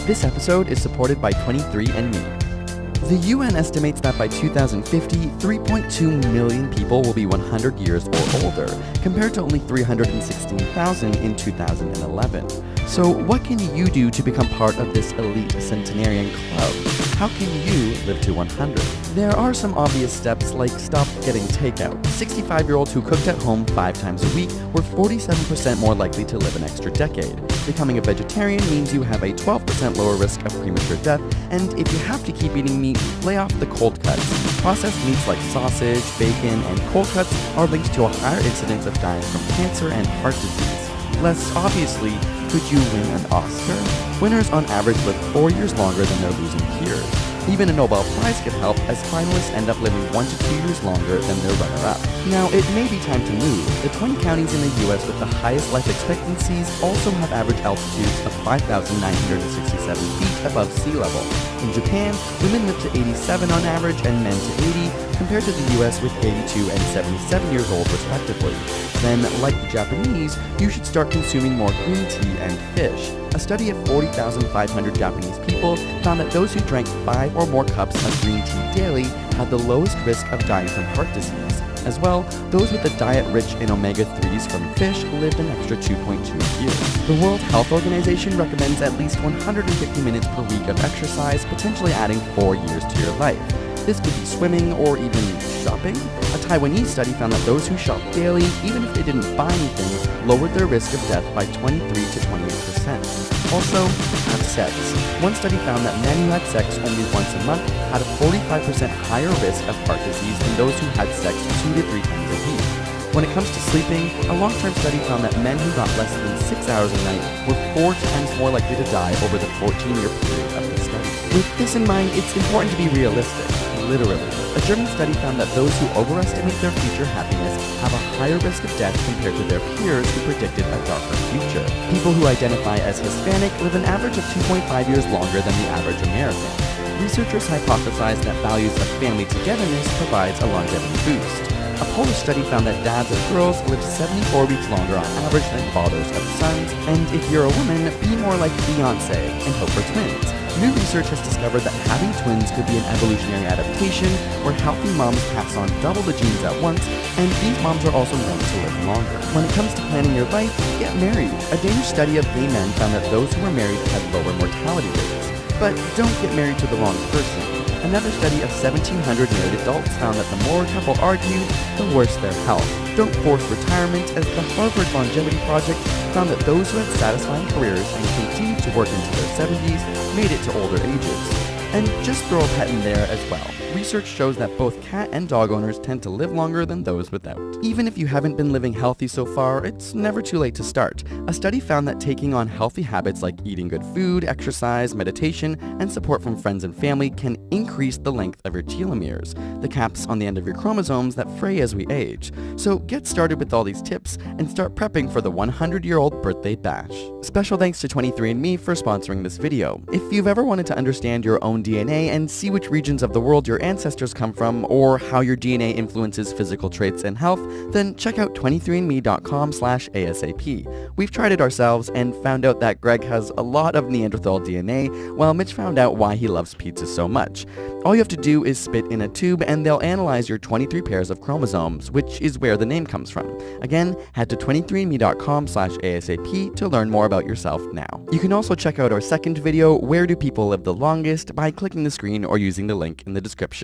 This episode is supported by 23andMe. The UN estimates that by 2050, 3.2 million people will be 100 years or older, compared to only 316,000 in 2011. So what can you do to become part of this elite centenarian club? How can you live to 100? There are some obvious steps like stop getting takeout. 65-year-olds who cooked at home 5 times a week were 47% more likely to live an extra decade. Becoming a vegetarian means you have a 12% lower risk of premature death, and if you have to keep eating meat, lay off the cold cuts. Processed meats like sausage, bacon, and cold cuts are linked to a higher incidence of dying from cancer and heart disease. Less obviously, could you win an Oscar? Winners on average live 4 years longer than their losing peers. Even a Nobel Prize could help, as finalists end up living 1 to 2 years longer than their runner-up. Now, it may be time to move. The 20 counties in the U.S. with the highest life expectancies also have average altitudes of 5,967 feet above sea level. In Japan, women live to 87 on average and men to 80, compared to the U.S. with 82 and 77 years old respectively. Then, like the Japanese, you should start consuming more green tea and fish. A study of 40,500 Japanese people found that those who drank 5 or more cups of green tea daily had the lowest risk of dying from heart disease. As well, those with a diet rich in omega-3s from fish lived an extra 2.2 years. The World Health Organization recommends at least 150 minutes per week of exercise, potentially adding 4 years to your life. This could be swimming or even shopping. A Taiwanese study found that those who shop daily, even if they didn't buy anything, lowered their risk of death by 23 to 28%. Also, have sex. One study found that men who had sex only once a month had a 45% higher risk of heart disease than those who had sex 2 to 3 times a week. When it comes to sleeping, a long-term study found that men who got less than 6 hours a night were 4 times more likely to die over the 14-year period of the study. With this in mind, it's important to be realistic. Literally. A German study found that those who overestimate their future happiness have a higher risk of death compared to their peers who predicted a darker future. People who identify as Hispanic live an average of 2.5 years longer than the average American. Researchers hypothesized that values of family togetherness provides a longevity boost. A Polish study found that dads of girls live 74 weeks longer on average than fathers of sons, and if you're a woman, be more like Beyoncé and hope for twins. New research has discovered that having twins could be an evolutionary adaptation where healthy moms pass on double the genes at once, and these moms are also known to live longer. When it comes to planning your life, get married. A Danish study of gay men found that those who were married had lower mortality rates. But don't get married to the wrong person. Another study of 1,700 married adults found that the more a couple argued, the worse their health. Don't force retirement, as the Harvard Longevity Project found that those who had satisfying careers and continued to work into their 70s made it to older ages. And just throw a pet in there as well. Research shows that both cat and dog owners tend to live longer than those without. Even if you haven't been living healthy so far, it's never too late to start. A study found that taking on healthy habits like eating good food, exercise, meditation, and support from friends and family can increase the length of your telomeres, the caps on the end of your chromosomes that fray as we age. So get started with all these tips and start prepping for the 100-year-old birthday bash. Special thanks to 23andMe for sponsoring this video. If you've ever wanted to understand your own DNA and see which regions of the world your ancestors come from, or how your DNA influences physical traits and health, then check out 23andme.com/ASAP. We've tried it ourselves and found out that Greg has a lot of Neanderthal DNA, while Mitch found out why he loves pizza so much. All you have to do is spit in a tube and they'll analyze your 23 pairs of chromosomes, which is where the name comes from. Again, head to 23andme.com/ASAP to learn more about yourself now. You can also check out our second video, Where Do People Live the Longest, by clicking the screen or using the link in the description.